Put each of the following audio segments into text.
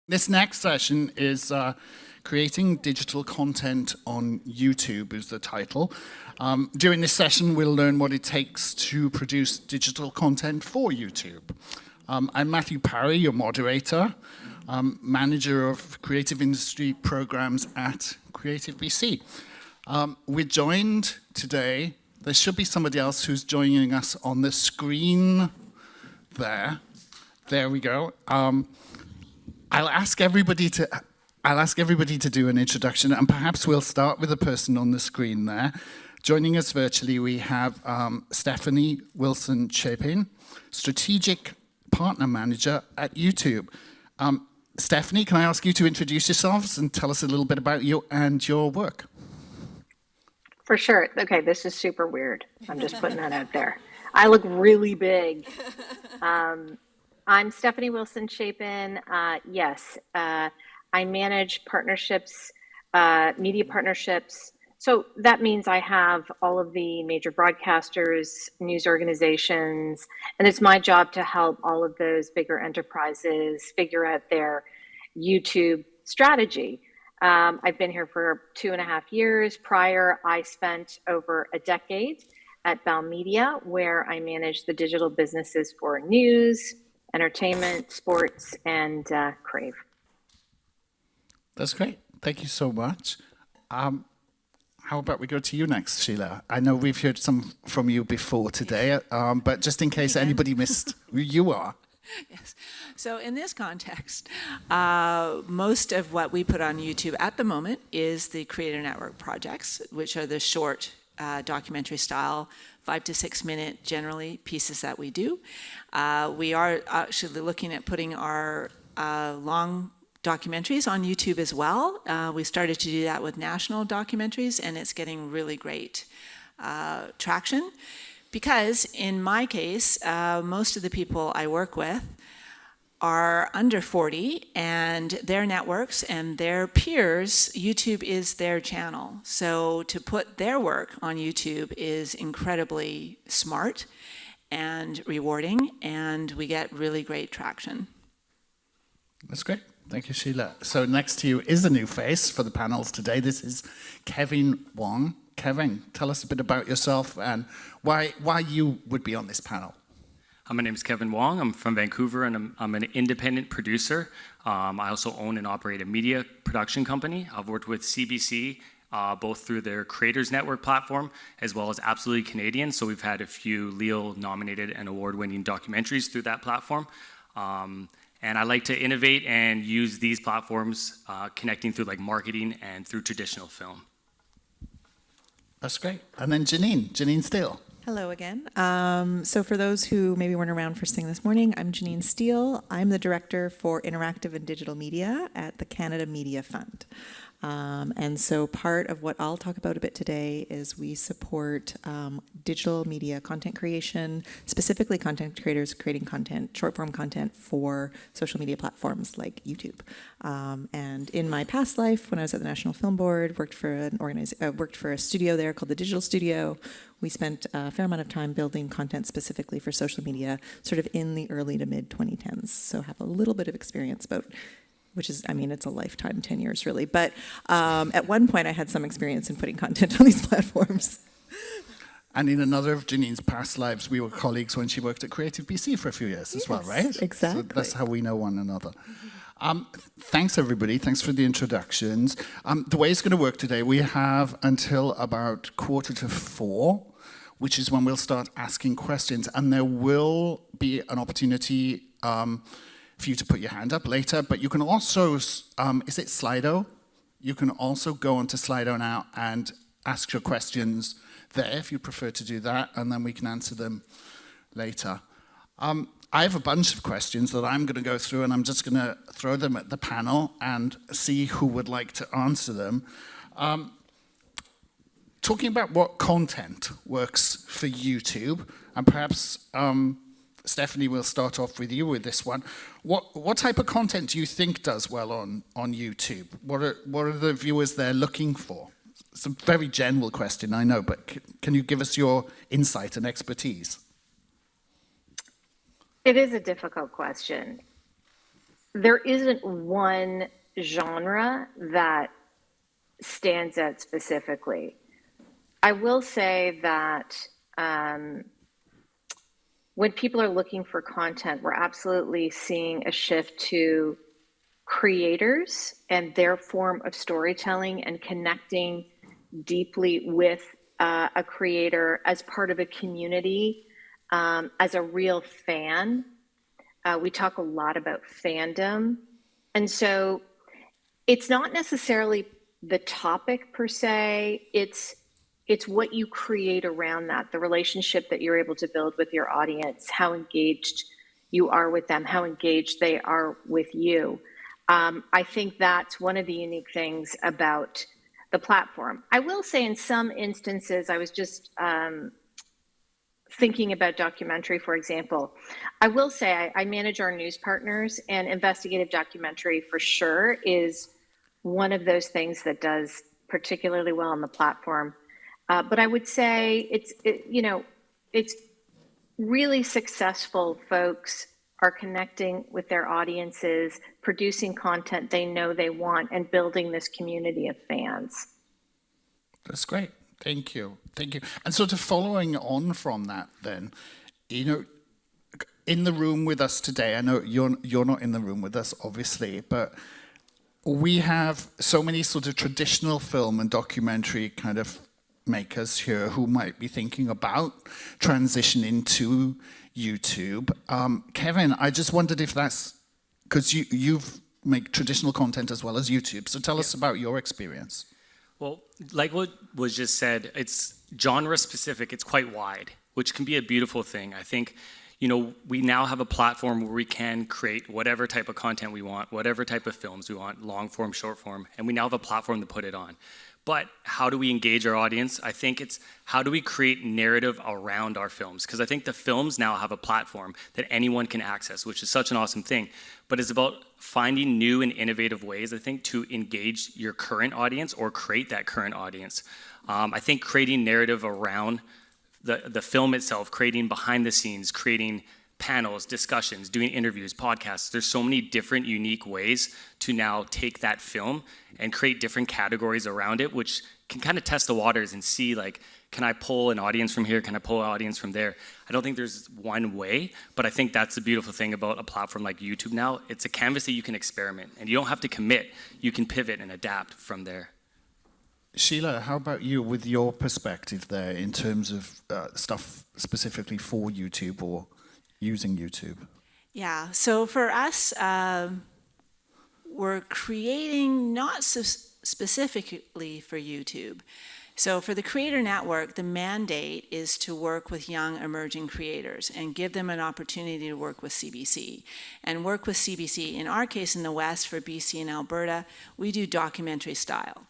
This next session is Creating Digital Content on YouTube is the title. During this session, we'll learn what it takes to produce digital content for YouTube. I'm Mathew, Parry, your moderator, manager of creative industry programs at Creative BC. We're joined today, there should be somebody else who's joining us on the screen there. There we go. I'll ask everybody to do an introduction, and perhaps we'll start with the person on the screen there. Joining us virtually, we have Stephanie Wilson-Chapin, Strategic Partner Manager at YouTube. Stephanie, can I ask you to introduce yourselves and tell us a little bit about you and your work? For sure. Okay, this is super weird. I'm just putting that out there. I look really big. I'm Stephanie Wilson-Chapin. Yes, I manage partnerships, media partnerships. So that means I have all of the major broadcasters, news organizations, and it's my job to help all of those bigger enterprises figure out their YouTube strategy. I've been here for 2.5 years. Prior, I spent over a decade at Bell Media, where I managed the digital businesses for news, entertainment, sports, and Crave. That's great. Thank you so much. How about we go to you next, Sheila? I know we've heard some from you before today, but just in case anybody missed who you are. Yes. So in this context, most of what we put on YouTube at the moment is the Creator Network projects, which are the short documentary style, 5 to 6 minute generally pieces that we do. We are actually looking at putting our long documentaries on YouTube as well. We started to do that with national documentaries, and it's getting really great traction. Because in my case, most of the people I work with are under 40, and their networks and their peers, YouTube is their channel. So to put their work on YouTube is incredibly smart and rewarding, and we get really great traction. That's great. Thank you, Sheila. So next to you is a new face for the panels today. This is Kevin Wong. Kevin, tell us a bit about yourself and why you would be on this panel. My name is Kevin Wong. I'm from Vancouver, and I'm an independent producer. I also own and operate a media production company. I've worked with CBC, both through their Creators Network platform, as well as Absolutely Canadian. So we've had a few Leo-nominated and award-winning documentaries through that platform. And I like to innovate and use these platforms, connecting through like marketing and through traditional film. That's great. And then Janine Steele. Hello again. So for those who maybe weren't around first thing this morning, I'm Janine Steele. I'm the Director for Interactive and Digital Media at the Canada Media Fund. And so part of what I'll talk about a bit today is we support digital media content creation, specifically content creators creating content, short-form content for social media platforms like YouTube. And in my past life, when I was at the National Film Board, worked for a studio there called the Digital Studio. We spent a fair amount of time building content specifically for social media, sort of in the early to mid 2010s. So have a little bit of experience about, which is, I mean, it's a lifetime, 10 years really. But at one point I had some experience in putting content on these platforms. And in another of Janine's past lives, we were colleagues when she worked at Creative BC for a few years as well, right? Exactly. So that's how we know one another. Thanks, everybody. Thanks for the introductions. The way it's going to work today, we have until about 3:45, which is when we'll start asking questions. And there will be an opportunity for you to put your hand up later. But you can also, is it Slido? You can also go onto Slido now and ask your questions there if you prefer to do that. And then we can answer them later. I have a bunch of questions that I'm going to go through, and I'm just going to throw them at the panel and see who would like to answer them. Talking about what content works for YouTube, and perhaps Stephanie, we'll start off with you with this one. What type of content do you think does well on YouTube? What are the viewers there looking for? It's a very general question, I know, but can you give us your insight and expertise? It is a difficult question. there isn't one genre that stands out specifically. I will say that when people are looking for content, we're absolutely seeing a shift to creators and their form of storytelling and connecting deeply with a creator as part of a community, as a real fan. We talk a lot about fandom. And so it's not necessarily the topic per se, it's what you create around that, the relationship that you're able to build with your audience, how engaged you are with them, how engaged they are with you. I think that's one of the unique things about the platform. I will say in some instances, I was just thinking about documentary, for example. I will say I manage our news partners, and investigative documentary for sure is one of those things that does particularly well on the platform. But I would say it's really successful folks are connecting with their audiences, producing content they know they want, and building this community of fans. That's great. Thank you. Thank you. And sort of following on from that then, in the room with us today, I know you're not in the room with us, obviously, but we have so many sort of traditional film and documentary kind of makers here who might be thinking about transitioning to YouTube. Kevin, I just wondered if that's, because you've make traditional content as well as YouTube, so tell us about your experience. Well, like what was just said, it's genre specific, it's quite wide, which can be a beautiful thing. I think, we now have a platform where we can create whatever type of content we want, whatever type of films we want, long form, short form, and we now have a platform to put it on. But how do we engage our audience? I think it's how do we create narrative around our films? Because I think the films now have a platform that anyone can access, which is such an awesome thing. But it's about finding new and innovative ways, I think, to engage your current audience or create that current audience. I think creating narrative around the film itself, creating behind the scenes, creating panels, discussions, doing interviews, podcasts. There's so many different unique ways to now take that film and create different categories around it, which can kind of test the waters and see, like, can I pull an audience from here? Can I pull an audience from there? I don't think there's one way, but I think that's the beautiful thing about a platform like YouTube now. It's a canvas that you can experiment, and you don't have to commit. You can pivot and adapt from there. Sheila, how about you with your perspective there in terms of stuff specifically for YouTube or using YouTube? Yeah, so for us, we're creating not so specifically for YouTube. So for the Creator Network, the mandate is to work with young emerging creators and give them an opportunity to work with CBC. And work with CBC, in our case in the West for BC and Alberta, we do documentary style.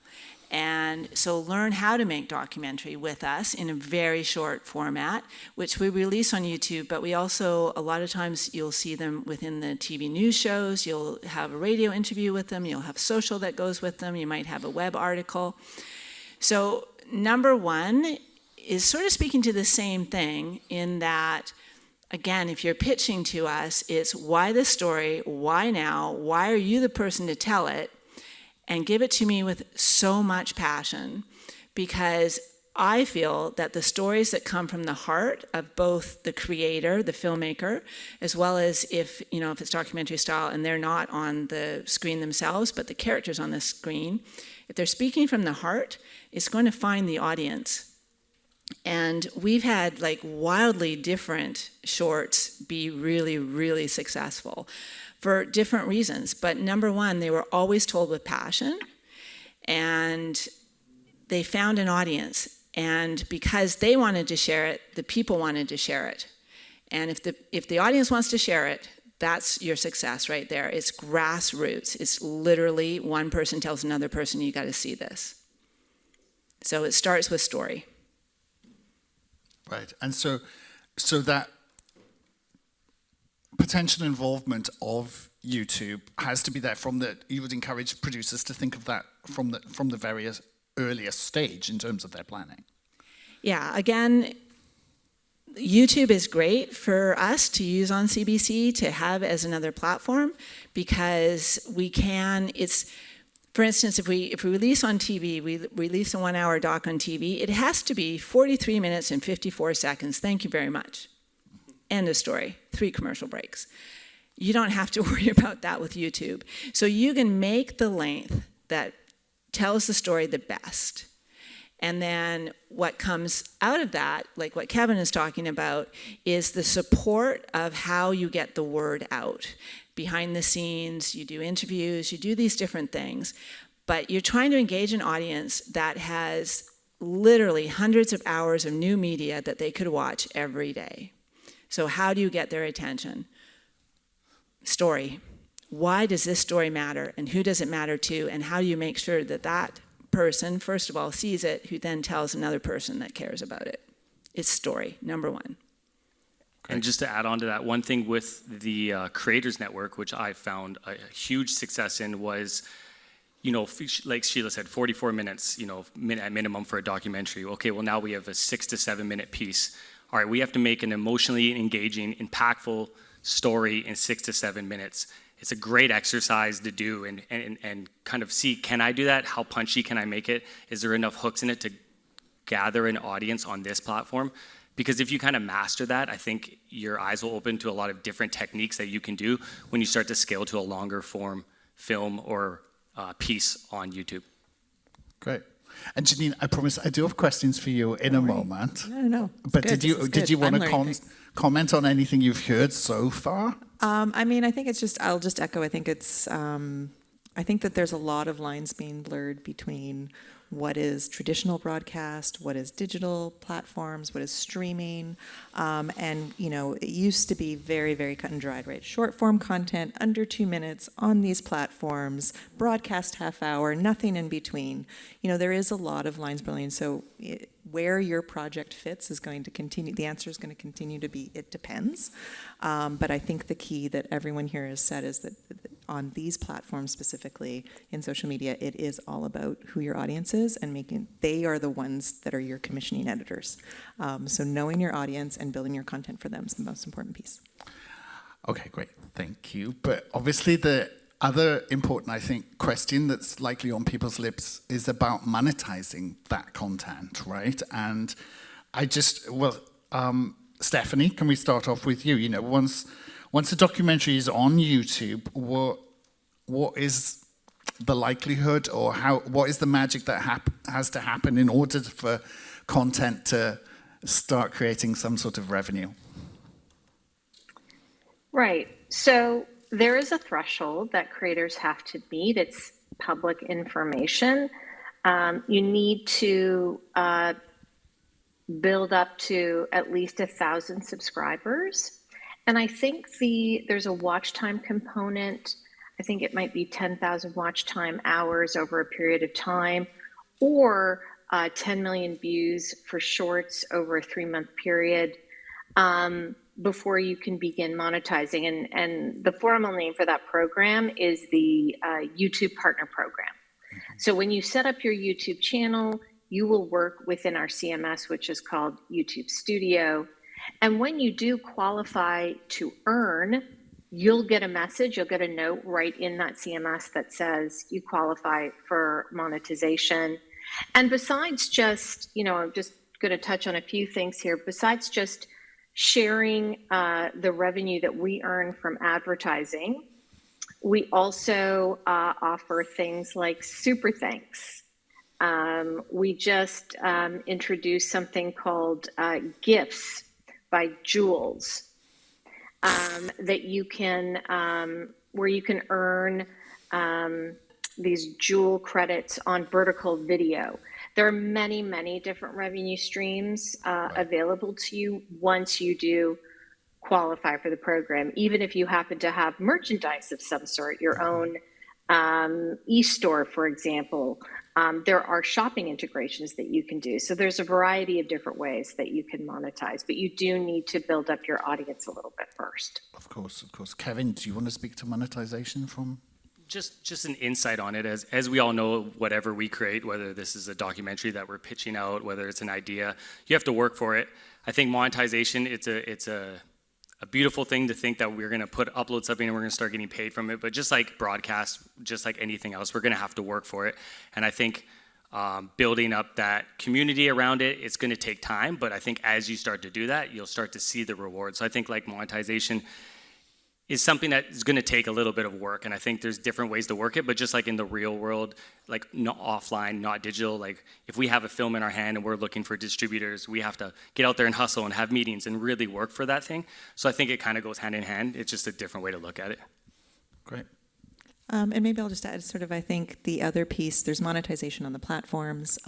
And so learn how to make documentary with us in a very short format, which we release on YouTube, but we also, a lot of times you'll see them within the TV news shows, you'll have a radio interview with them, you'll have social that goes with them, you might have a web article. So number one is sort of speaking to the same thing in that, again, if you're pitching to us, it's why this story, why now, why are you the person to tell it? And give it to me with so much passion, because I feel that the stories that come from the heart of both the creator, the filmmaker, as well as if it's documentary style and they're not on the screen themselves, but the characters on the screen, if they're speaking from the heart, it's going to find the audience. And we've had like wildly different shorts be really, really successful for different reasons. But number one, they were always told with passion, and they found an audience. And because they wanted to share it, the people wanted to share it. And if the audience wants to share it, that's your success right there. It's grassroots. It's literally one person tells another person, you got to see this. So it starts with story. Right, and so that potential involvement of YouTube has to be there you would encourage producers to think of that from the very earliest stage in terms of their planning. Yeah, again, YouTube is great for us to use on CBC to have as another platform because we can, for instance, if we release on TV, we release a 1 hour doc on TV, it has to be 43 minutes and 54 seconds. Thank you very much. End of story. 3 commercial breaks. You don't have to worry about that with YouTube. So you can make the length that tells the story the best. And then what comes out of that, like what Kevin is talking about, is the support of how you get the word out. Behind the scenes, you do interviews, you do these different things, but you're trying to engage an audience that has literally hundreds of hours of new media that they could watch every day. So how do you get their attention? Story. Why does this story matter, and who does it matter to, and how do you make sure that that person, first of all, sees it, who then tells another person that cares about it? It's story, number one. And just to add on to that, one thing with the Creators Network, which I found a huge success in, was, like Sheila said, 44 minutes, at minimum for a documentary. Okay, well now we have a 6 to 7 minute piece. All right, we have to make an emotionally engaging, impactful story in 6 to 7 minutes. It's a great exercise to do and kind of see, can I do that? How punchy can I make it? Is there enough hooks in it to gather an audience on this platform? Because if you kind of master that, I think your eyes will open to a lot of different techniques that you can do when you start to scale to a longer form film or piece on YouTube. Great. And Janine, I promise I do have questions for you in a moment. No. But did you want to comment on anything you've heard so far? I mean, I think it's just, I'll just echo, I think it's, I think that there's a lot of lines being blurred between what is traditional broadcast, what is digital platforms, what is streaming, and it used to be very, very cut and dried, right? Short form content, under 2 minutes on these platforms, broadcast half hour, nothing in between. There is a lot of lines blurring, so where your project fits is going to continue, the answer is going to continue to be, it depends. But I think the key that everyone here has said is that on these platforms specifically in social media, it is all about who your audience is and they are the ones that are your commissioning editors. So knowing your audience and building your content for them is the most important piece. Okay, great. Thank you. But obviously the other important, I think, question that's likely on people's lips is about monetizing that content, right? And Stephanie, can we start off with you? Once a documentary is on YouTube, what is the likelihood, or what is the magic that has to happen in order for content to start creating some sort of revenue? Right. So there is a threshold that creators have to meet. It's public information. You need to build up to at least 1,000 subscribers. And I think there's a watch time component. I think it might be 10,000 watch time hours over a period of time, or 10 million views for shorts over a 3-month period before you can begin monetizing. And the formal name for that program is the YouTube Partner Program. So when you set up your YouTube channel, you will work within our CMS, which is called YouTube Studio. And when you do qualify to earn, you'll get a message, you'll get a note right in that CMS that says you qualify for monetization. And besides just, I'm just going to touch on a few things here, besides just sharing the revenue that we earn from advertising, we also offer things like super thanks. We just introduced something called Gifts by Jules that you can, where you can earn these Jewel credits on vertical video. There are many, many different revenue streams available to you once you do qualify for the program. Even if you happen to have merchandise of some sort, your own e-store, for example, there are shopping integrations that you can do. So there's a variety of different ways that you can monetize, but you do need to build up your audience a little bit first. Of course. Kevin, do you want to speak to monetization from? Just an insight on it. As we all know, whatever we create, whether this is a documentary that we're pitching out, whether it's an idea, you have to work for it. I think monetization, it's a beautiful thing to think that we're going to upload something and we're going to start getting paid from it. But just like broadcast, just like anything else, we're going to have to work for it. And I think building up that community around it, it's going to take time. But I think as you start to do that, you'll start to see the rewards. So I think like monetization is something that is going to take a little bit of work. And I think there's different ways to work it, but just like in the real world, like not offline, not digital, like if we have a film in our hand and we're looking for distributors, we have to get out there and hustle and have meetings and really work for that thing. So I think it kind of goes hand in hand. It's just a different way to look at it. Great. And maybe I'll just add sort of, I think the other piece, there's monetization on the platforms.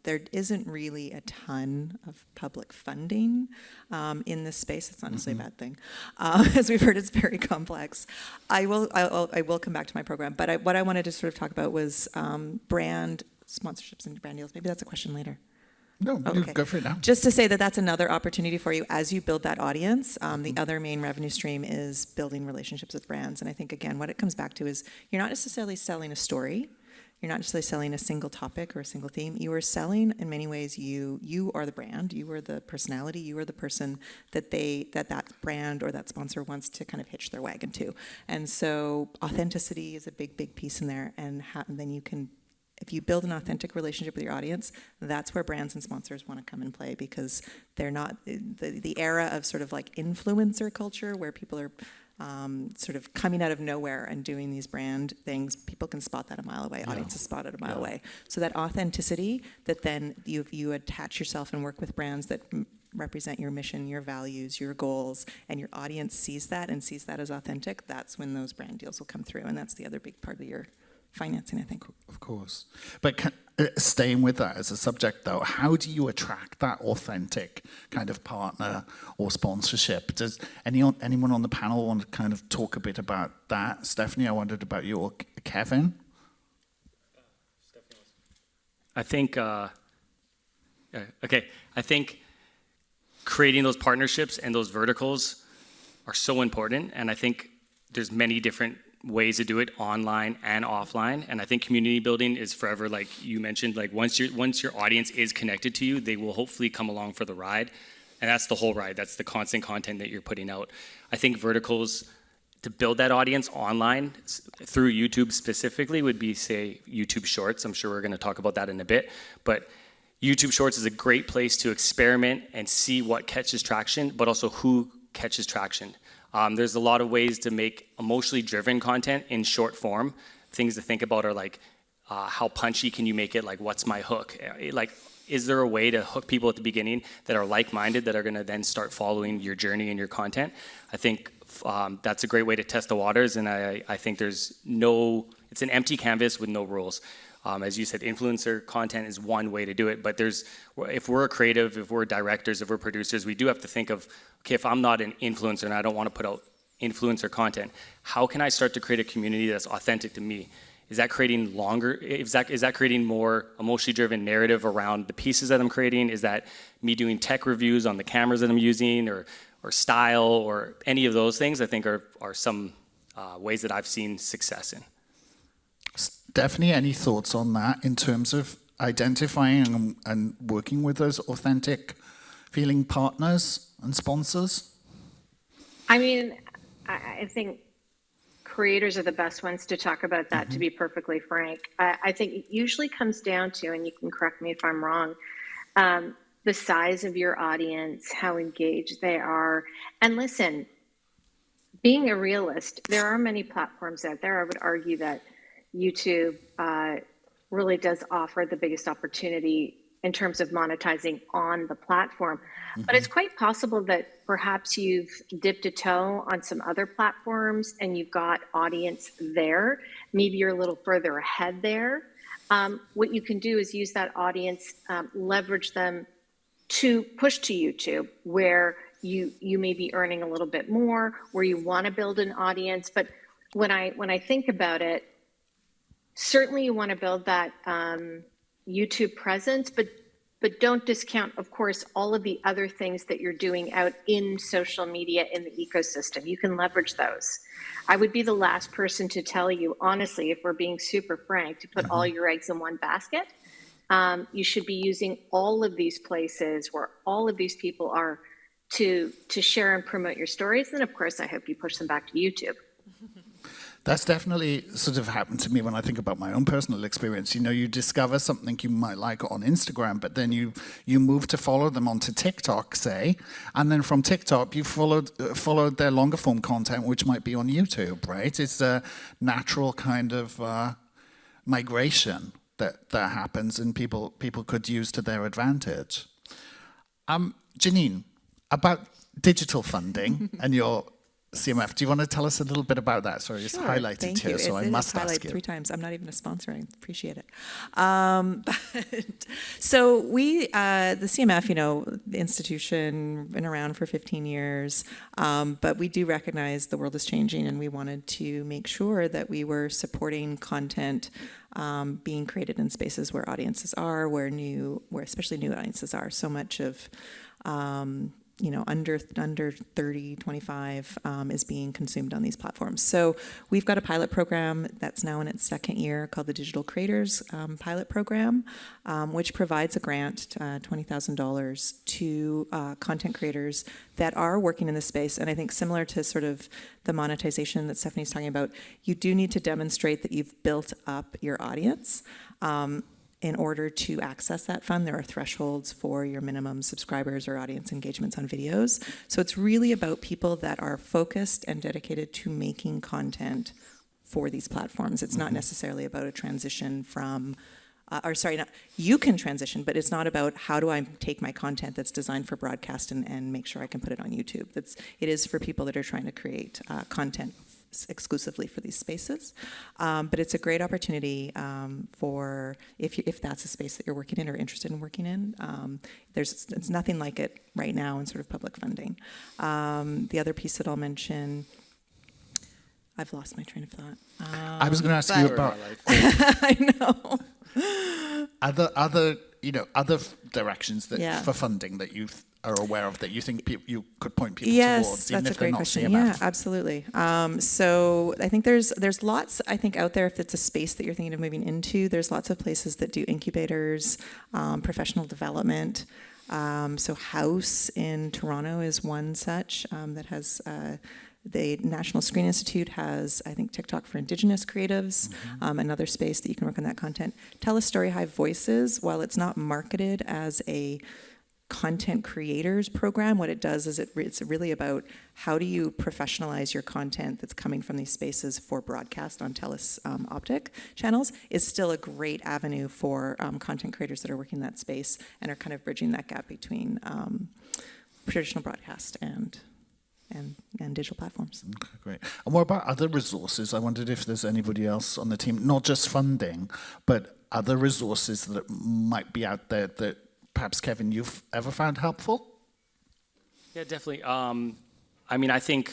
There isn't really a ton of public funding in this space. It's not necessarily a bad thing. As we've heard, it's very complex. I will come back to my program, but what I wanted to sort of talk about was brand sponsorships and brand deals. Maybe that's a question later. No, Okay. go for it now. Just to say that that's another opportunity for you as you build that audience. The other main revenue stream is building relationships with brands. And I think, again, what it comes back to is you're not necessarily selling a story. You're not necessarily selling a single topic or a single theme. You are selling, in many ways, you are the brand. You are the personality. You are the person that that brand or that sponsor wants to kind of hitch their wagon to. And so authenticity is a big, big piece in there. And then you can, if you build an authentic relationship with your audience, that's where brands and sponsors want to come and play, because they're not the era of sort of like influencer culture where people are sort of coming out of nowhere and doing these brand things. People can spot that a mile away. Audiences spot it a mile away. So that authenticity that then you attach yourself and work with brands that represent your mission, your values, your goals, and your audience sees that and sees that as authentic, that's when those brand deals will come through. And that's the other big part of your financing, I think. Of course. But staying with that as a subject, though, how do you attract that authentic kind of partner or sponsorship? Does anyone on the panel want to kind of talk a bit about that? Stephanie, I wondered about you, or Kevin? I think, I think creating those partnerships and those verticals are so important. And I think there's many different ways to do it, online and offline. And I think community building is forever, like you mentioned, like once your audience is connected to you, they will hopefully come along for the ride. And that's the whole ride. That's the constant content that you're putting out. I think verticals to build that audience online through YouTube specifically would be, say, YouTube Shorts. I'm sure we're going to talk about that in a bit. But YouTube Shorts is a great place to experiment and see what catches traction, but also who catches traction. There's a lot of ways to make emotionally driven content in short form. Things to think about are like, how punchy can you make it? Like, what's my hook? Like, is there a way to hook people at the beginning that are like-minded that are going to then start following your journey and your content? I think that's a great way to test the waters, and I think it's an empty canvas with no rules. As you said, influencer content is one way to do it, but if we're a creative, if we're directors, if we're producers, we do have to think of, okay, if I'm not an influencer and I don't want to put out influencer content, how can I start to create a community that's authentic to me? Is that creating is that creating more emotionally driven narrative around the pieces that I'm creating? Is that me doing tech reviews on the cameras that I'm using, or style, or any of those things? I think are some ways that I've seen success in. Stephanie, any thoughts on that in terms of identifying and working with those authentic feeling partners and sponsors? I mean, I think creators are the best ones to talk about that, to be perfectly frank. I think it usually comes down to, and you can correct me if I'm wrong, the size of your audience, how engaged they are. And listen, being a realist, there are many platforms out there. I would argue that YouTube really does offer the biggest opportunity in terms of monetizing on the platform. But it's quite possible that perhaps you've dipped a toe on some other platforms and you've got audience there. Maybe you're a little further ahead there. What you can do is use that audience, leverage them to push to YouTube, where you may be earning a little bit more, where you want to build an audience. But when I think about it, certainly you want to build that YouTube presence, but don't discount, of course, all of the other things that you're doing out in social media in the ecosystem. You can leverage those. I would be the last person to tell you, honestly, if we're being super frank, to put all your eggs in one basket. You should be using all of these places where all of these people are to share and promote your stories. And of course, I hope you push them back to YouTube. That's definitely sort of happened to me when I think about my own personal experience. You know, you discover something you might like on Instagram, but then you move to follow them onto TikTok, say, and then from TikTok you followed their longer form content, which might be on YouTube, right? It's a natural kind of migration that happens, and people could use to their advantage. Janine, about digital funding and your CMF. Do you want to tell us a little bit about that? Sorry, it's highlighted Thank here, you. so I must ask you. 3 times. I'm not even a sponsor. I appreciate it. So we, the CMF, you know, the institution, been around for 15 years, but we do recognize the world is changing, and we wanted to make sure that we were supporting content being created in spaces where audiences are, where especially new audiences are. So much of you know, under 30, 25 is being consumed on these platforms. So we've got a pilot program that's now in its 2nd year called the Digital Creators Pilot Program, which provides a grant, $20,000 to content creators that are working in this space. And I think similar to sort of the monetization that Stephanie's talking about, you do need to demonstrate that you've built up your audience. In order to access that fund, there are thresholds for your minimum subscribers or audience engagements on videos. So it's really about people that are focused and dedicated to making content for these platforms. It's not necessarily about a transition from, you can transition, but it's not about how do I take my content that's designed for broadcast and make sure I can put it on YouTube. It is for people that are trying to create content exclusively for these spaces, but it's a great opportunity for if that's a space that you're working in or interested in working in. It's nothing like it right now in sort of public funding. The other piece that I'll mention, I've lost my train of thought. I was going to ask you about I know other directions that Yeah. for funding that you are aware of that you think you could point people Yes, towards, even that's if a they're great not question. CMF. Yeah, absolutely. So I think there's lots, I think, out there, if it's a space that you're thinking of moving into, there's lots of places that do incubators, professional development. So House in Toronto is one such that has, the National Screen Institute has, I think, TikTok for Indigenous creatives, another space that you can work on that content. Tell a Story Hive Voices, while it's not marketed as a content creators program, what it does is it's really about how do you professionalize your content that's coming from these spaces for broadcast on TELUS optic channels, is still a great avenue for content creators that are working in that space and are kind of bridging that gap between traditional broadcast and digital platforms. Okay, great. And what about other resources? I wondered if there's anybody else on the team, not just funding, but other resources that might be out there that perhaps, Kevin, you've ever found helpful? Yeah, definitely. I mean, I think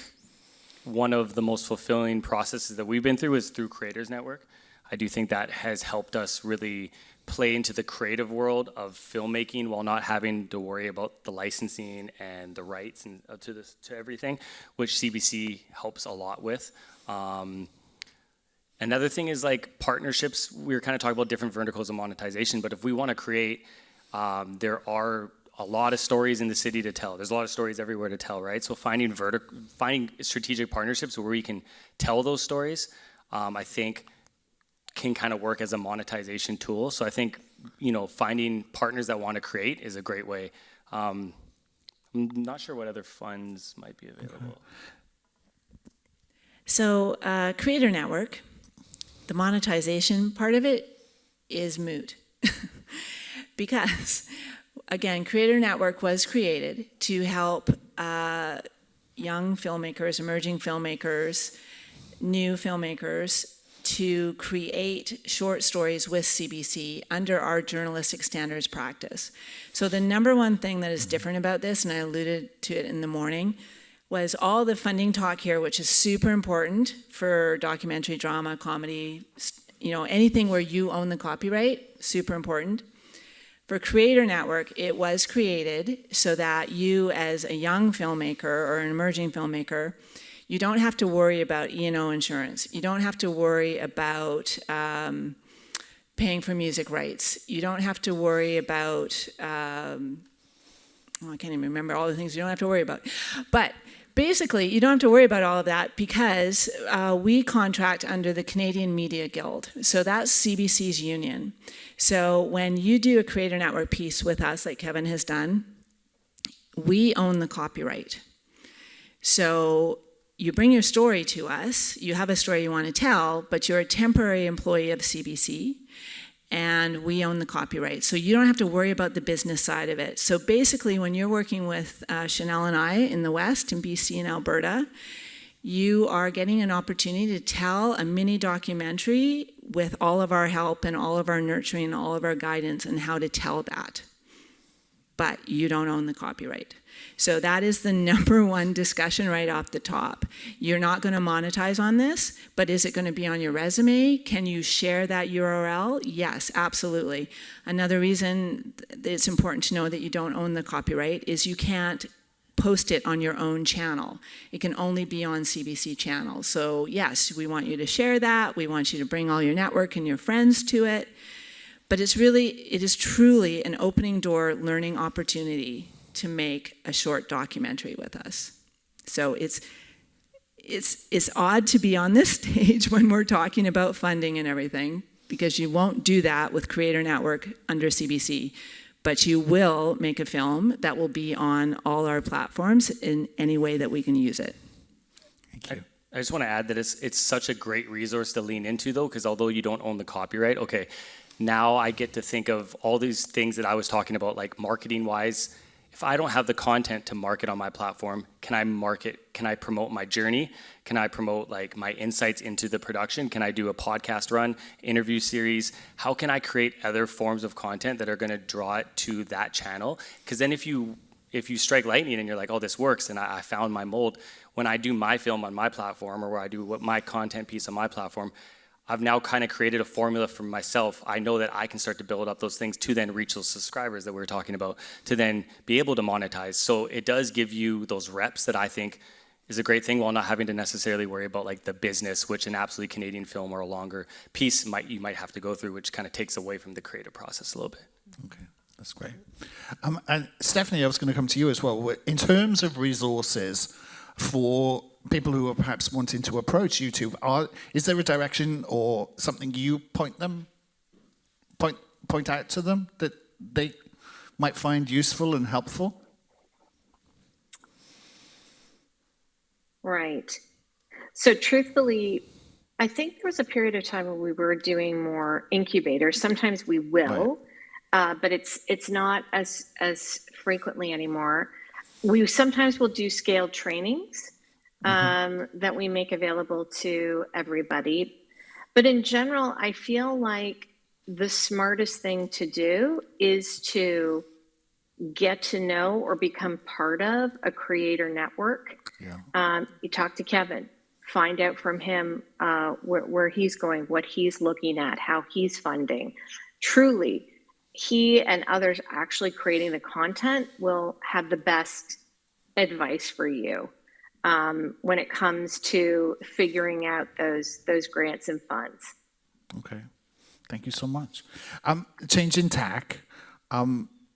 one of the most fulfilling processes that we've been through is through Creators Network. I do think that has helped us really play into the creative world of filmmaking while not having to worry about the licensing and the rights and to everything, which CBC helps a lot with. Another thing is like partnerships. We were kind of talking about different verticals of monetization, but if we want to create, there are a lot of stories in the city to tell. There's a lot of stories everywhere to tell, right? So finding strategic partnerships where we can tell those stories, I think can kind of work as a monetization tool. So I think, finding partners that want to create is a great way. I'm not sure what other funds might be available. So Creator Network, the monetization part of it is moot. Because, again, Creator Network was created to help young filmmakers, emerging filmmakers, new filmmakers to create short stories with CBC under our journalistic standards practice. So the number one thing that is different about this, and I alluded to it in the morning, was all the funding talk here, which is super important for documentary, drama, comedy, anything where you own the copyright, super important. For Creator Network, it was created so that you, as a young filmmaker or an emerging filmmaker, you don't have to worry about E&O insurance. You don't have to worry about paying for music rights. You don't have to worry about I can't even remember all the things you don't have to worry about. But basically, you don't have to worry about all of that because we contract under the Canadian Media Guild. So that's CBC's union. So when you do a Creator Network piece with us, like Kevin has done, we own the copyright. So you bring your story to us, you have a story you want to tell, but you're a temporary employee of CBC, and we own the copyright. So you don't have to worry about the business side of it. So basically, when you're working with Chanel and I in the West, in BC and Alberta, you are getting an opportunity to tell a mini documentary with all of our help and all of our nurturing and all of our guidance on how to tell that. But you don't own the copyright. So that is the number one discussion right off the top. You're not going to monetize on this, but is it going to be on your resume? Can you share that URL? Yes, absolutely. Another reason it's important to know that you don't own the copyright is you can't post it on your own channel. It can only be on CBC channels. So yes, we want you to share that. We want you to bring all your network and your friends to it. But it is truly an opening door learning opportunity to make a short documentary with us. So it's odd to be on this stage when we're talking about funding and everything, because you won't do that with Creator Network under CBC, but you will make a film that will be on all our platforms in any way that we can use it. Thank you. I just want to add that it's such a great resource to lean into, though, because although you don't own the copyright, okay, now I get to think of all these things that I was talking about, like marketing-wise. If I don't have the content to market on my platform, can I market? Can I promote my journey? Can I promote like my insights into the production? Can I do a podcast run, interview series? How can I create other forms of content that are going to draw it to that channel? Because then if you strike lightning and you're like, oh, this works, and I found my mold, when I do my film on my platform or where I do my content piece on my platform, I've now kind of created a formula for myself. I know that I can start to build up those things to then reach those subscribers that we were talking about, to then be able to monetize. So it does give you those reps that I think is a great thing, while not having to necessarily worry about like the business, which an absolutely Canadian film or a longer piece you might have to go through, which kind of takes away from the creative process a little bit. Okay, that's great. And Stephanie, I was going to come to you as well. In terms of resources for people who are perhaps wanting to approach YouTube, is there a direction or something you point out to them that they might find useful and helpful? Right. So truthfully, I think there was a period of time when we were doing more incubators. Sometimes we will, but it's not as frequently anymore. We sometimes will do scaled trainings that we make available to everybody. But in general, I feel like the smartest thing to do is to get to know or become part of a creator network. Yeah. You talk to Kevin, find out from him where he's going, what he's looking at, how he's funding. Truly, he and others actually creating the content will have the best advice for you when it comes to figuring out those grants and funds. Okay, thank you so much. Changing tack,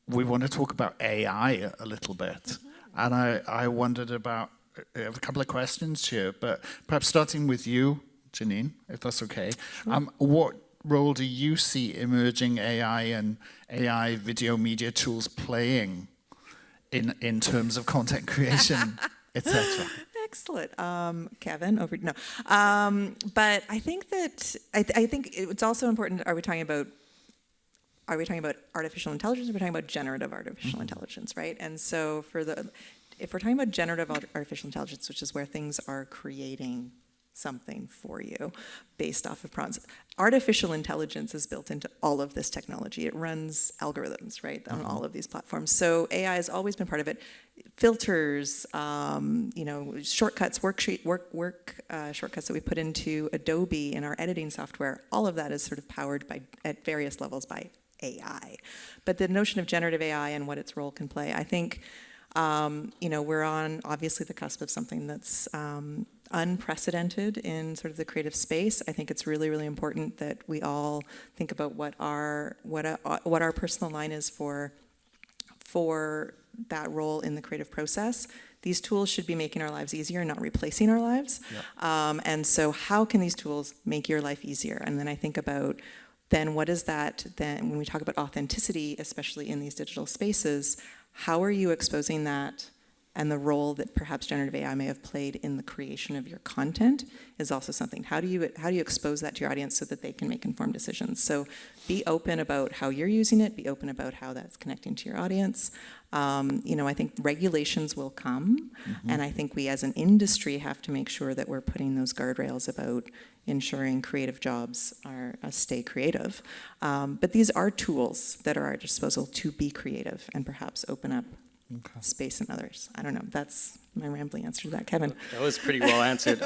we want to talk about AI a little bit, and I wondered about, I have a couple of questions here, but perhaps starting with you, Janine, if that's okay. Sure. What role do you see emerging AI and AI video media tools playing in terms of content creation, etc.? Excellent, Kevin. Over no, but I think that I think it's also important. Are we talking about artificial intelligence? Or are we talking about generative artificial intelligence, right? And so if we're talking about generative artificial intelligence, which is where things are creating something for you based off of prompts. Artificial intelligence is built into all of this technology. It runs algorithms, right, on all of these platforms. So AI has always been part of it. Filters, shortcuts, shortcuts that we put into Adobe in our editing software, all of that is sort of powered at various levels by AI. But the notion of generative AI and what its role can play, I think, we're on obviously the cusp of something that's unprecedented in sort of the creative space. I think it's really, really important that we all think about what our personal line is for for that role in the creative process. These tools should be making our lives easier, not replacing our lives. And so how can these tools make your life easier? And then I think about, then what is that, then when we talk about authenticity, especially in these digital spaces, how are you exposing that? And the role that perhaps generative AI may have played in the creation of your content is also something. How do you expose that to your audience so that they can make informed decisions? So be open about how you're using it. Be open about how that's connecting to your audience. I think regulations will come, and I think we as an industry have to make sure that we're putting those guardrails about ensuring creative jobs stay creative. But these are tools that are at our disposal to be creative and perhaps open up space in others. I don't know. That's my rambling answer to that, Kevin. That was pretty well answered.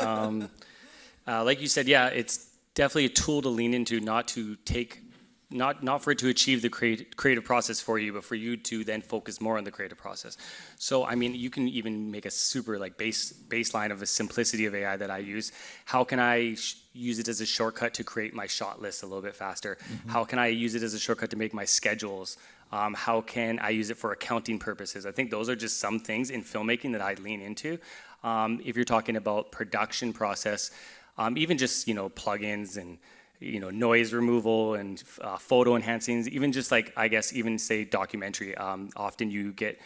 Like you said, yeah, it's definitely a tool to lean into, not for it to achieve the creative process for you, but for you to then focus more on the creative process. So, I mean, you can even make a super baseline of the simplicity of AI that I use. How can I use it as a shortcut to create my shot list a little bit faster? How can I use it as a shortcut to make my schedules? How can I use it for accounting purposes? I think those are just some things in filmmaking that I lean into. If you're talking about production process, even just, plugins and, noise removal and photo enhancings, even just even say documentary. Often you get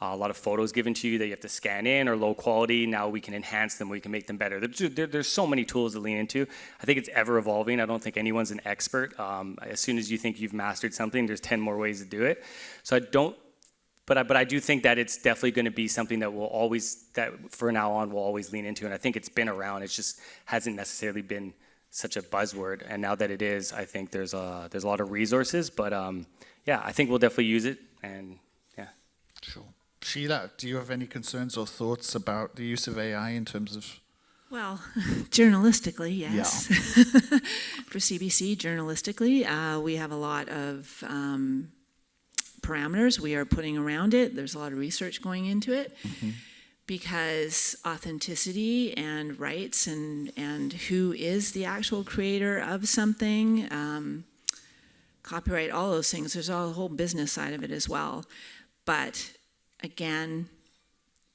a lot of photos given to you that you have to scan in or low quality. Now we can enhance them, we can make them better. There's so many tools to lean into. I think it's ever evolving. I don't think anyone's an expert. As soon as you think you've mastered something, there's 10 more ways to do it. So but I do think that it's definitely going to be something that that for now on we'll always lean into. And I think it's been around. It just hasn't necessarily been such a buzzword. And now that it is, I think there's a lot of resources. But I think we'll definitely use it. And yeah. Sure. Sheila, do you have any concerns or thoughts about the use of AI in terms of... Well, journalistically, yes. Yeah. For CBC, journalistically, we have a lot of parameters we are putting around it. There's a lot of research going into it because authenticity and rights and who is the actual creator of something, copyright, all those things. There's a whole business side of it as well. But again,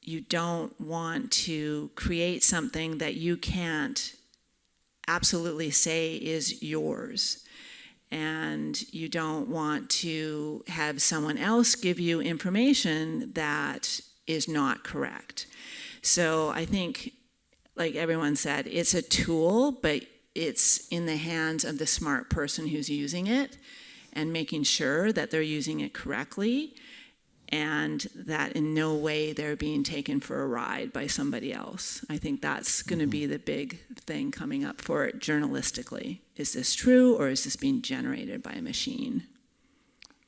you don't want to create something that you can't absolutely say is yours. And you don't want to have someone else give you information that is not correct. So I think, like everyone said, it's a tool, but it's in the hands of the smart person who's using it and making sure that they're using it correctly, and that in no way they're being taken for a ride by somebody else. I think that's going to be the big thing coming up for it journalistically. Is this true, or is this being generated by a machine?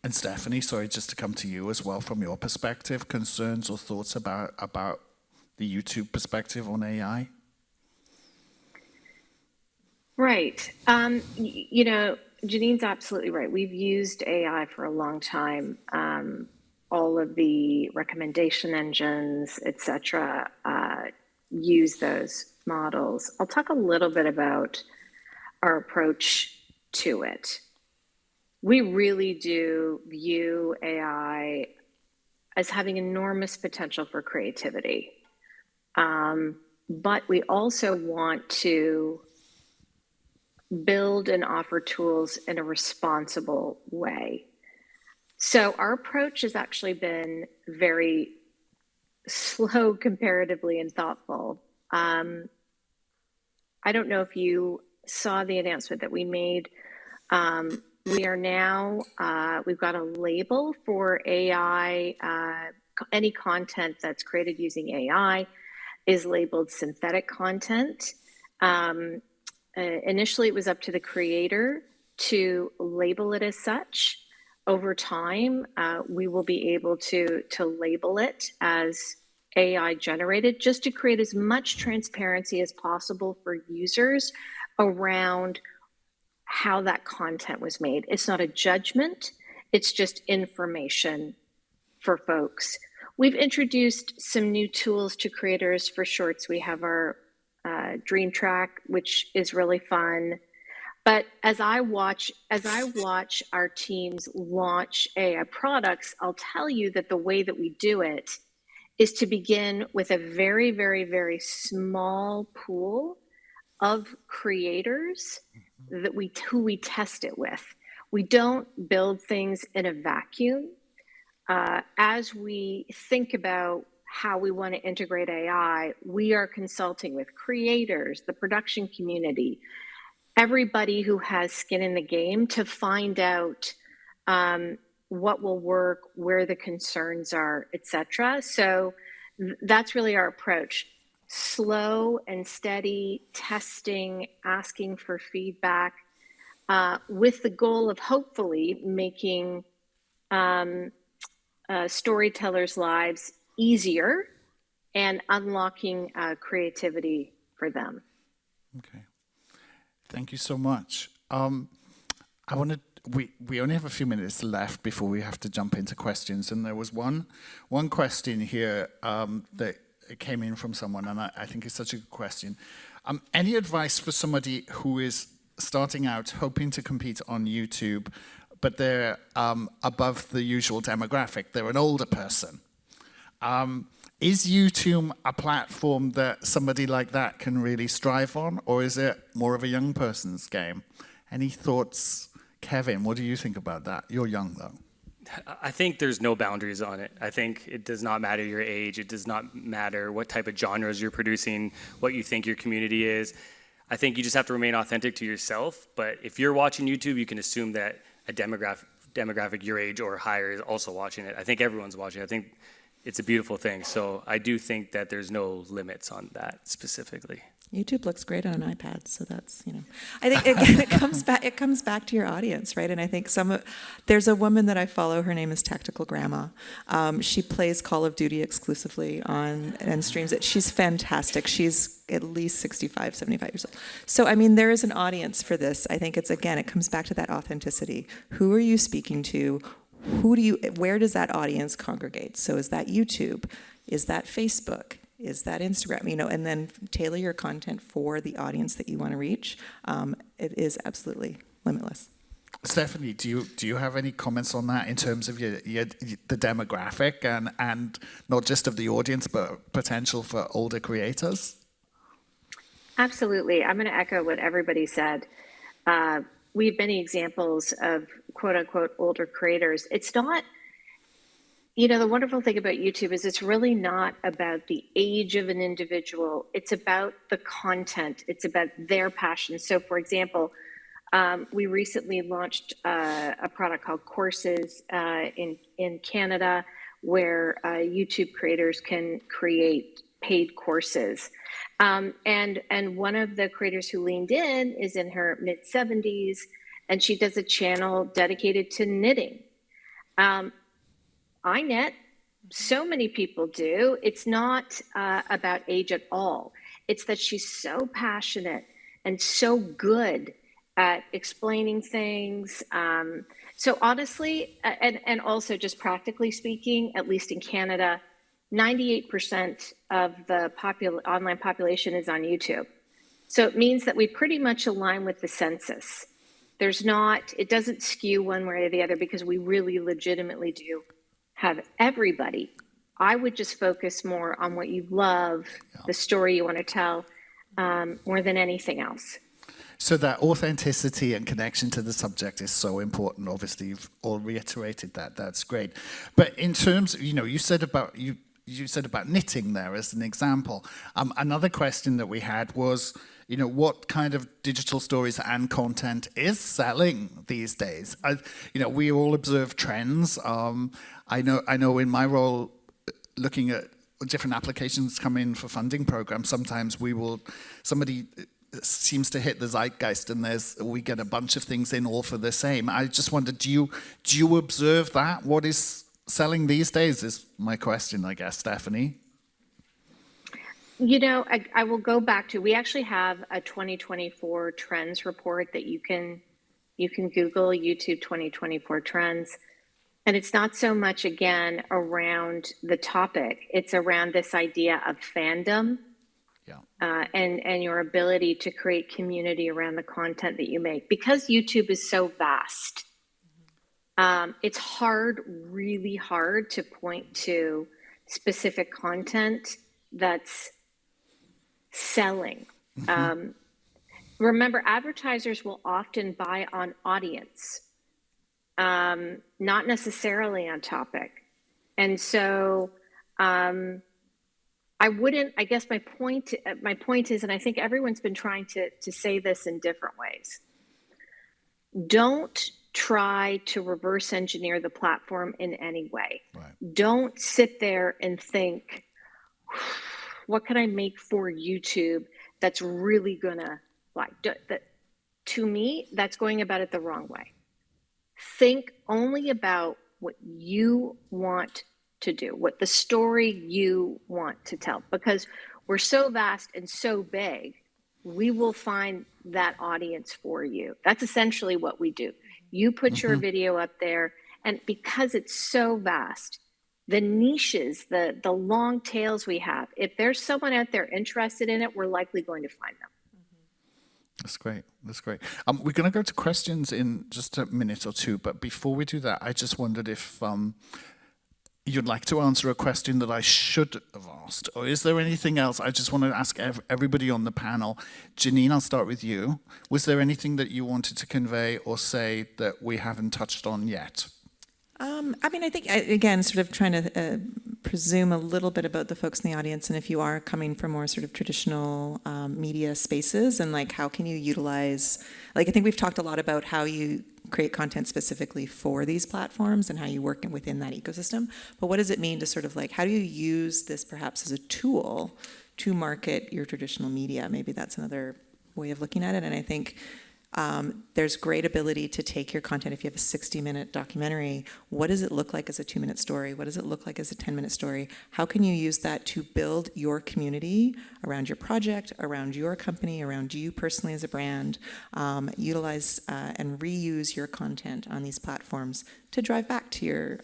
And Stephanie, sorry, just to come to you as well, from your perspective, concerns or thoughts about the YouTube perspective on AI? Right. Janine's absolutely right. We've used AI for a long time. All of the recommendation engines, et cetera, use those models. I'll talk a little bit about our approach to it. We really do view AI as having enormous potential for creativity. But we also want to build and offer tools in a responsible way. So our approach has actually been very slow comparatively and thoughtful. I don't know if you saw the announcement that we made. We are now, we've got a label for AI. Any content that's created using AI is labeled synthetic content. Initially, it was up to the creator to label it as such. Over time, we will be able to label it as AI generated, just to create as much transparency as possible for users around how that content was made. It's not a judgment, it's just information for folks. We've introduced some new tools to creators for shorts. We have our Dream Track, which is really fun. But as I watch our teams launch AI products, I'll tell you that the way that we do it is to begin with a very, very, very small pool of creators that who we test it with. We don't build things in a vacuum. As we think about how we want to integrate AI, we are consulting with creators, the production community, everybody who has skin in the game to find out what will work, where the concerns are, etc. So that's really our approach. Slow and steady testing, asking for feedback, with the goal of hopefully making storytellers' lives easier and unlocking creativity for them. Okay. Thank you so much. We only have a few minutes left before we have to jump into questions, and there was one question here that came in from someone, and I think it's such a good question. Any advice for somebody who is starting out, hoping to compete on YouTube, but they're above the usual demographic? They're an older person. Is YouTube a platform that somebody like that can really strive on, or is it more of a young person's game? Any thoughts? Kevin, what do you think about that? You're young, though. I think there's no boundaries on it. I think it does not matter your age. It does not matter what type of genres you're producing, what you think your community is. I think you just have to remain authentic to yourself. But if you're watching YouTube, you can assume that a demographic your age or higher is also watching it. I think everyone's watching it. I think it's a beautiful thing. So I do think that there's no limits on that specifically. YouTube looks great on an iPad, so that's, I think again it comes back to your audience, right? And I think there's a woman that I follow, her name is Tactical Grandma. She plays Call of Duty exclusively and streams it. She's fantastic. She's at least 65, 75 years old. So, I mean, there is an audience for this. I think it comes back to that authenticity. Who are you speaking to? Where does that audience congregate? So is that YouTube? Is that Facebook? Is that Instagram? And then tailor your content for the audience that you want to reach. It is absolutely limitless. Stephanie, do you have any comments on that in terms of the demographic and not just of the audience, but potential for older creators? Absolutely. I'm going to echo what everybody said. We have many examples of quote unquote older creators. It's not, the wonderful thing about YouTube is it's really not about the age of an individual. It's about the content. It's about their passion. So for example, we recently launched a product called Courses in Canada, where YouTube creators can create paid courses. And one of the creators who leaned in is in her mid-70s, and she does a channel dedicated to knitting. I knit. So many people do. It's not about age at all. It's that she's so passionate and so good at explaining things. So honestly, and also just practically speaking, at least in Canada, 98% of the online population is on YouTube. So it means that we pretty much align with the census. It doesn't skew one way or the other, because we really legitimately do have everybody. I would just focus more on what you love, the story you want to tell, more than anything else. So that authenticity and connection to the subject is so important. Obviously, you've all reiterated that. That's great. But in terms of, you said about knitting there as an example. Another question that we had was, what kind of digital stories and content is selling these days? We all observe trends. I know in my role, looking at different applications come in for funding programs, sometimes somebody seems to hit the zeitgeist and we get a bunch of things in all for the same. I just wondered, do you observe that? What is selling these days is my question, I guess, Stephanie. I will go back to, we actually have a 2024 trends report that you can Google YouTube 2024 trends. And it's not so much, again, around the topic. It's around this idea of fandom and your ability to create community around the content that you make. Because YouTube is so vast, it's really hard to point to specific content that's selling. Remember, advertisers will often buy on audience, not necessarily on topic. And so I guess my point is, and I think everyone's been trying to say this in different ways, don't try to reverse engineer the platform in any way. Right. Don't sit there and think, what can I make for YouTube that's really gonna like? To me, that's going about it the wrong way. Think only about what you want to do, what the story you want to tell, because we're so vast and so big, we will find that audience for you. That's essentially what we do. You put your video up there, and because it's so vast, the niches, the long tails we have, if there's someone out there interested in it, we're likely going to find them. That's great. That's great. We're going to go to questions in just a minute or two, but before we do that, I just wondered if you'd like to answer a question that I should have asked, or is there anything else? I just want to ask everybody on the panel. Janine, I'll start with you. Was there anything that you wanted to convey or say that we haven't touched on yet? I mean, I think, again, sort of trying to presume a little bit about the folks in the audience, and if you are coming from more sort of traditional media spaces, and like how can you utilize, like I think we've talked a lot about how you create content specifically for these platforms and how you work within that ecosystem, but what does it mean to sort of like, how do you use this perhaps as a tool to market your traditional media? Maybe that's another way of looking at it, and I think there's great ability to take your content. If you have a 60-minute documentary, what does it look like as a 2-minute story? What does it look like as a 10-minute story? How can you use that to build your community around your project, around your company, around you personally as a brand, utilize and reuse your content on these platforms to drive back to your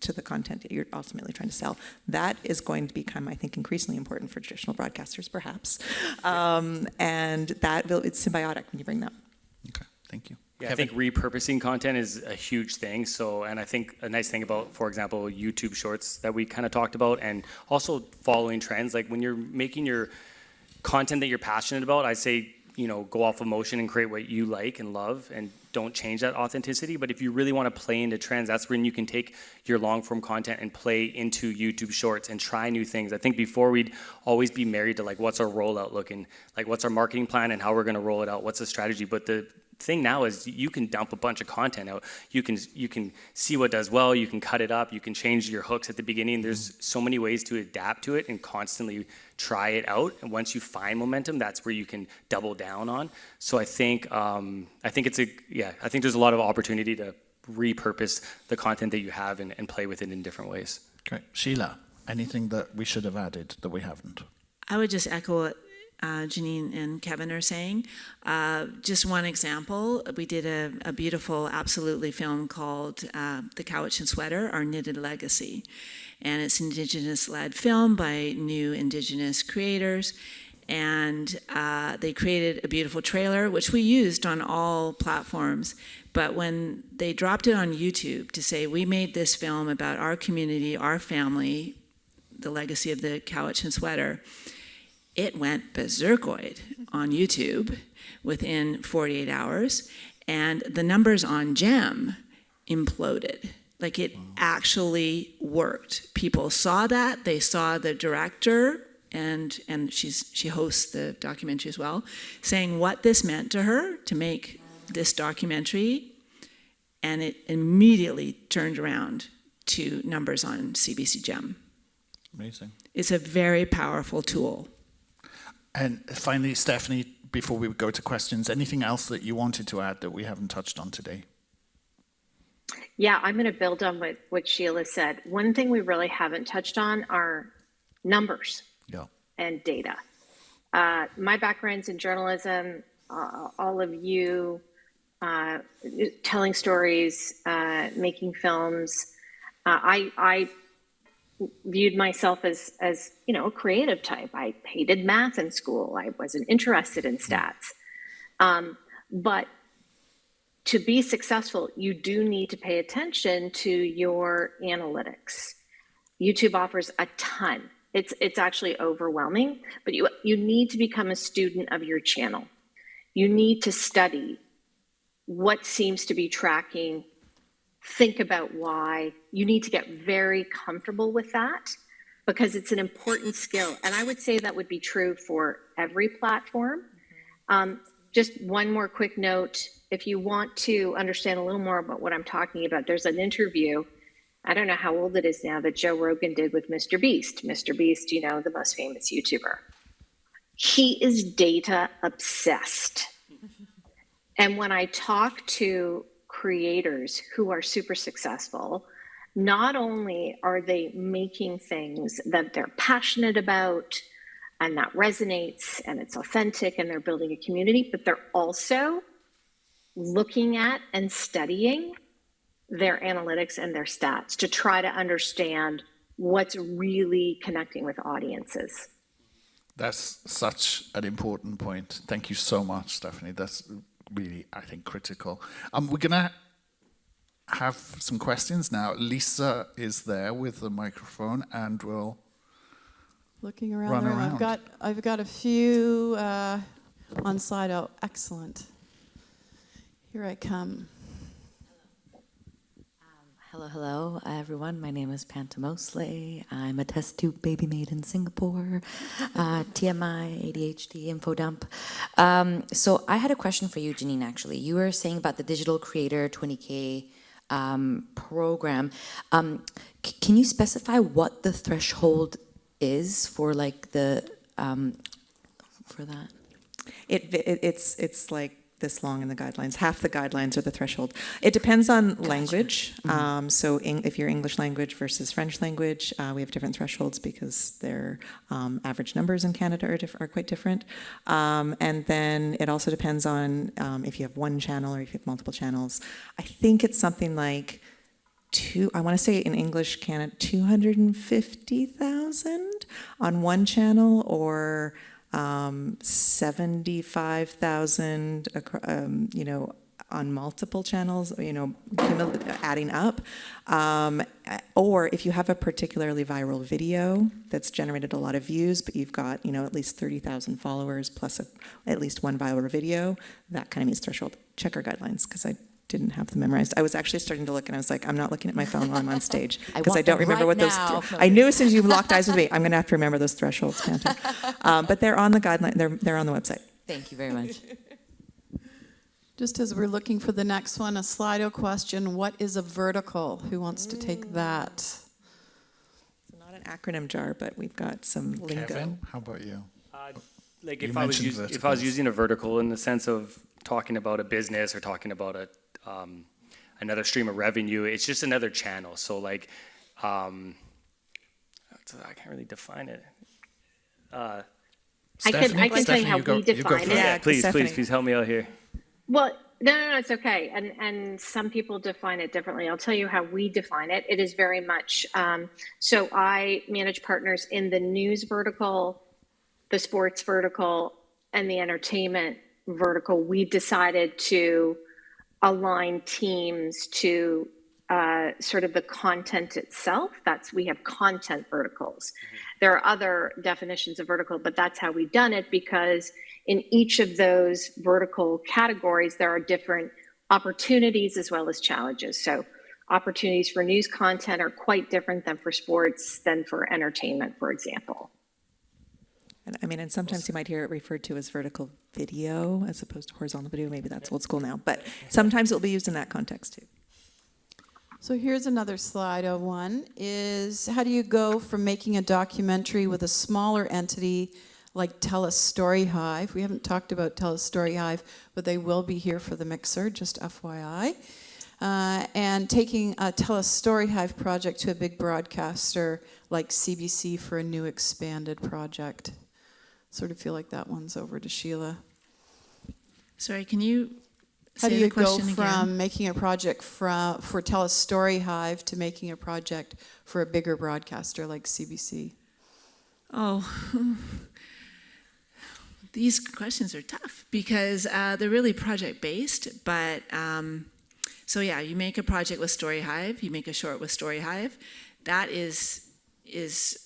to the content that you're ultimately trying to sell? That is going to become, I think, increasingly important for traditional broadcasters, perhaps. And that it's symbiotic when you bring that. Okay, thank you. Yeah, I think repurposing content is a huge thing. So, and I think a nice thing about, for example, YouTube Shorts that we kind of talked about, and also following trends, like when you're making your content that you're passionate about, I say, go off emotion and create what you like and love, and don't change that authenticity. But if you really want to play into trends, that's when you can take your long form content and play into YouTube Shorts and try new things. I think before we'd always be married to like, what's our rollout looking like, what's our marketing plan and how we're going to roll it out, what's the strategy. But the thing now is you can dump a bunch of content out. You can see what does well, you can cut it up, you can change your hooks at the beginning. There's so many ways to adapt to it and constantly try it out. And once you find momentum, that's where you can double down on. So I think I think there's a lot of opportunity to repurpose the content that you have and play with it in different ways. Great. Sheila, anything that we should have added that we haven't? I would just echo what Janine and Kevin are saying. Just one example, we did a beautiful, absolutely film called The Couch and Sweater, Our Knitted Legacy. And it's an Indigenous-led film by new Indigenous creators. And they created a beautiful trailer, which we used on all platforms. But when they dropped it on YouTube to say, we made this film about our community, our family, the legacy of the couch and sweater, it went berserkoid on YouTube within 48 hours. And the numbers on Gem imploded. Like it actually worked. People saw that. They saw the director, and she hosts the documentary as well, saying what this meant to her to make this documentary, and it immediately turned around to numbers on CBC Gem. Amazing. It's a very powerful tool. And finally, Stephanie, before we go to questions, anything else that you wanted to add that we haven't touched on today? Yeah, I'm going to build on what Sheila said. One thing we really haven't touched on are numbers and data. My background's in journalism. All of you telling stories, making films. I viewed myself as a creative type. I hated math in school. I wasn't interested in stats. But to be successful, you do need to pay attention to your analytics. YouTube offers a ton. It's actually overwhelming, but you need to become a student of your channel. You need to study what seems to be tracking, think about why. You need to get very comfortable with that because it's an important skill. And I would say that would be true for every platform. Just one more quick note. If you want to understand a little more about what I'm talking about, there's an interview, I don't know how old it is now, that Joe Rogan did with Mr. Beast. Mr. Beast, the most famous YouTuber. He is data obsessed. And when I talk to creators who are super successful, not only are they making things that they're passionate about and that resonates and it's authentic and they're building a community, but they're also looking at and studying their analytics and their stats to try to understand what's really connecting with audiences. That's such an important point. Thank you so much, Stephanie. That's really, I think, critical. We're going to have some questions now. Lisa is there with the microphone, and we'll looking around run the room. around. I've got a few on slide. Oh, excellent. Here I come. Hello, everyone. My name is Panta Mosley. I'm a test tube baby made in Singapore. TMI, ADHD, info dump. So I had a question for you, Janine, actually. You were saying about the Digital Creator 20K program. Can you specify what the threshold is for like the, for that? It's like this long in the guidelines. Half the guidelines are the threshold. It depends on language. So if you're English language versus French language, we have different thresholds because their average numbers in Canada are quite different. And then it also depends on if you have one channel or if you have multiple channels. I think it's something like I want to say in English Canada, 250,000 on one channel, or 75,000, on multiple channels, adding up. Or if you have a particularly viral video that's generated a lot of views, but you've got, at least 30,000 followers plus at least one viral video, that kind of meets threshold. Check our guidelines, because I didn't have them memorized. I was actually starting to look, and I was like, I'm not looking at my phone while I'm on stage because I don't remember what those. I knew as soon as you locked eyes with me, I'm going to have to remember those thresholds, Panta. But they're on the guideline. They're on the website. Thank you very much. Just as we're looking for the next one, a Slido question. What is a vertical? Who wants to take that? It's not an acronym jar, but we've got some lingo. Kevin, how about you? Like You if I was mentioned using a vertical in the sense of talking about a business or talking about another stream of revenue, it's just another channel. So like, I can't really define it. I can tell you how we define it. Yeah, Please Stephanie. help me out here. Well, no, it's okay. And some people define it differently. I'll tell you how we define it. It is very much, so I manage partners in the news vertical, the sports vertical, and the entertainment vertical. We decided to align teams to sort of the content itself. We have content verticals. There are other definitions of vertical, but that's how we've done it, because in each of those vertical categories, there are different opportunities as well as challenges. So opportunities for news content are quite different than for sports, than for entertainment, for example. And sometimes you might hear it referred to as vertical video as opposed to horizontal video. Maybe that's old school now, but sometimes it'll be used in that context too. So here's another Slido one, is how do you go from making a documentary with a smaller entity like TELUS Story Hive? We haven't talked about TELUS Story Hive, but they will be here for the mixer, just FYI. And taking a TELUS Story Hive project to a big broadcaster like CBC for a new expanded project. Sort of feel like that one's over to Sheila. Sorry, can you How do Say you the go question again. from making a project for Tell a Story Hive to making a project for a bigger broadcaster like CBC? Oh, these questions are tough because they're really project-based, but so yeah, you make a project with Story Hive, you make a short with Story Hive. That is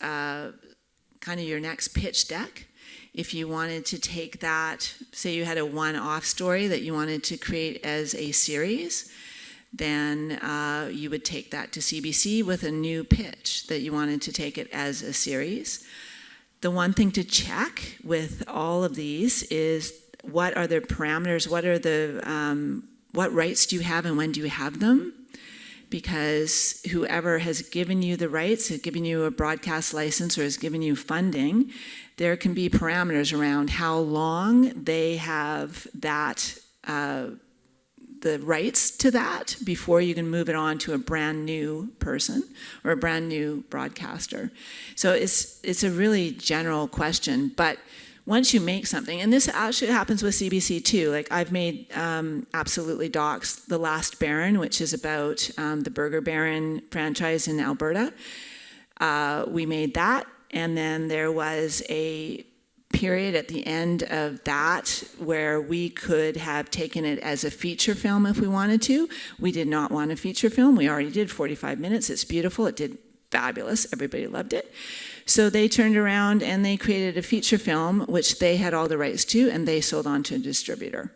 kind of your next pitch deck. If you wanted to take that, say you had a one-off story that you wanted to create as a series, then you would take that to CBC with a new pitch that you wanted to take it as a series. The one thing to check with all of these is what are the parameters, what rights do you have and when do you have them? Because whoever has given you the rights, has given you a broadcast license or has given you funding, there can be parameters around how long they have that, the rights to that before you can move it on to a brand new person or a brand new broadcaster. So it's a really general question, but once you make something, and this actually happens with CBC too, like I've made absolutely docs, The Last Baron, which is about the Burger Baron franchise in Alberta. We made that, and then there was a period at the end of that where we could have taken it as a feature film if we wanted to. We did not want a feature film. We already did 45 minutes. It's beautiful. It did fabulous. Everybody loved it. So they turned around and they created a feature film, which they had all the rights to, and they sold on to a distributor.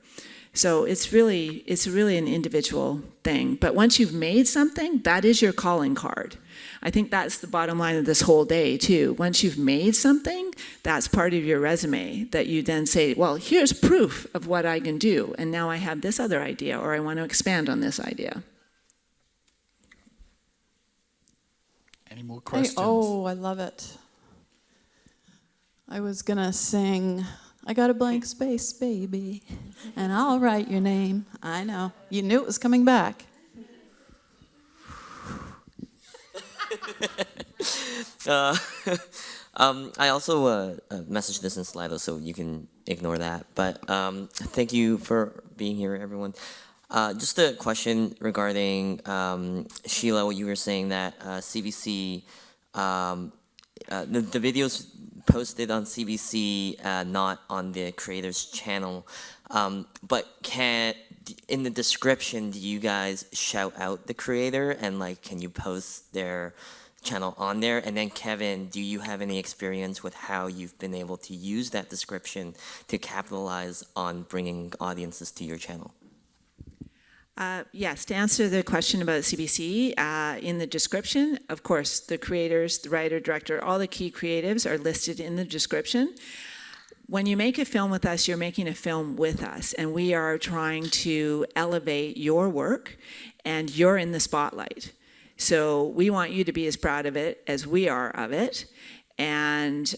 So it's really an individual thing. But once you've made something, that is your calling card. I think that's the bottom line of this whole day, too. Once you've made something, that's part of your resume that you then say, well, here's proof of what I can do, and now I have this other idea, or I want to expand on this idea. Any more questions? I love it. I was going to sing, I got a blank space, baby, and I'll write your name. I know. You knew it was coming back. I also messaged this in Slido, so you can ignore that. But thank you for being here, everyone. Just a question regarding Sheila, what you were saying that CBC, the videos posted on CBC, not on the creator's channel. But in the description, do you guys shout out the creator and can you post their channel on there? And then Kevin, do you have any experience with how you've been able to use that description to capitalize on bringing audiences to your channel? Yes, to answer the question about CBC, in the description, of course, the creators, the writer, director, all the key creatives are listed in the description. When you make a film with us, you're making a film with us, and we are trying to elevate your work, and you're in the spotlight. So we want you to be as proud of it as we are of it, and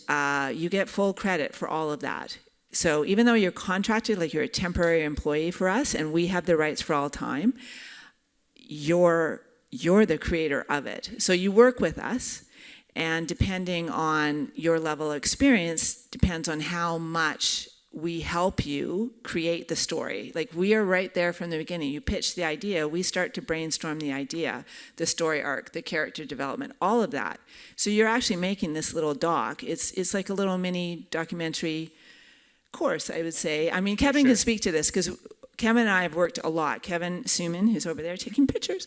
you get full credit for all of that. So even though you're contracted, like you're a temporary employee for us, and we have the rights for all time, you're the creator of it. So you work with us, and depending on your level of experience, depends on how much we help you create the story. Like we are right there from the beginning. You pitch the idea, we start to brainstorm the idea, the story arc, the character development, all of that. So you're actually making this little doc. It's like a little mini documentary course, I would say. I mean, Kevin can speak to this because Kevin and I have worked a lot. Kevin Suman, who's over there taking pictures.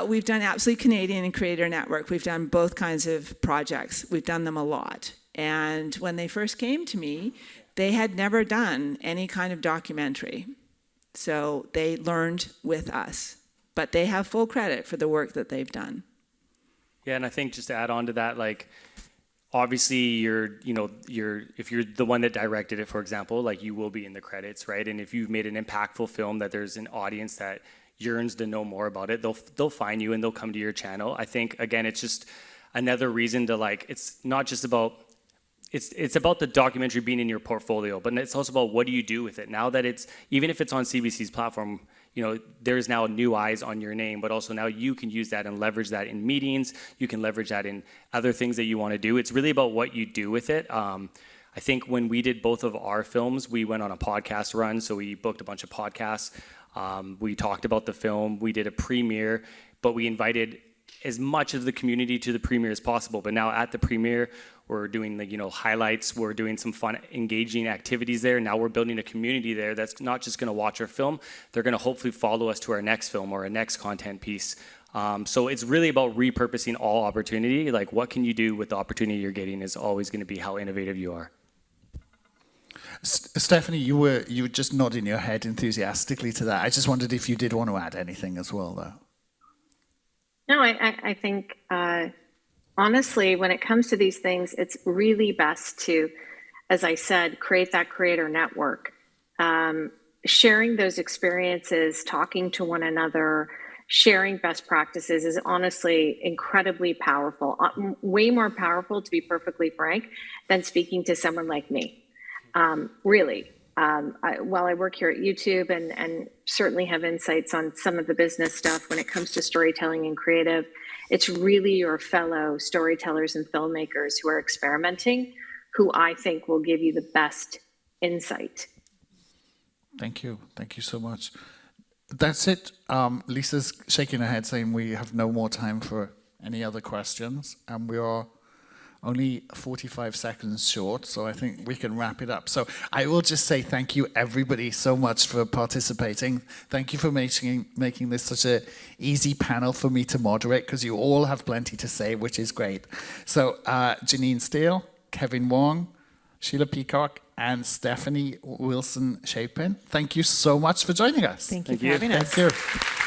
We've done Absolutely Canadian and Creator Network. We've done both kinds of projects. We've done them a lot. And when they first came to me, they had never done any kind of documentary. So they learned with us. But they have full credit for the work that they've done. Yeah, and I think just to add on to that, obviously if you're the one that directed it, for example, you will be in the credits, right? And if you've made an impactful film that there's an audience that yearns to know more about it, they'll find you and they'll come to your channel. I think again, it's just another reason to it's not just about it's about the documentary being in your portfolio, but it's also about what do you do with it now that even if it's on CBC's platform. There's now new eyes on your name, but also now you can use that and leverage that in meetings. You can leverage that in other things that you want to do. It's really about what you do with it. I think when we did both of our films, we went on a podcast run, so we booked a bunch of podcasts. We talked about the film. We did a premiere, but we invited as much of the community to the premiere as possible. But now at the premiere, we're doing the highlights. We're doing some fun, engaging activities there. Now we're building a community there that's not just going to watch our film. They're going to hopefully follow us to our next film or our next content piece. So it's really about repurposing all opportunity. Like, what can you do with the opportunity you're getting is always going to be how innovative you are. Stephanie, you were just nodding your head enthusiastically to that. I just wondered if you did want to add anything as well, though. No, I think, honestly, when it comes to these things, it's really best to, as I said, create that creator network. Sharing those experiences, talking to one another, sharing best practices is honestly incredibly powerful, way more powerful, to be perfectly frank, than speaking to someone like me. Really. While I work here at YouTube and certainly have insights on some of the business stuff when it comes to storytelling and creative, it's really your fellow storytellers and filmmakers who are experimenting who I think will give you the best insight. Thank you. Thank you so much. That's it. Lisa's shaking her head saying we have no more time for any other questions, and we are only 45 seconds short, so I think we can wrap it up. So I will just say thank you, everybody, so much for participating. Thank you for making this such an easy panel for me to moderate, because you all have plenty to say, which is great. So Janine Steele, Kevin Wong, Sheila Peacock, and Stephanie Wilson Chapin, thank you so much for joining us. Thank you for having us. Thank you.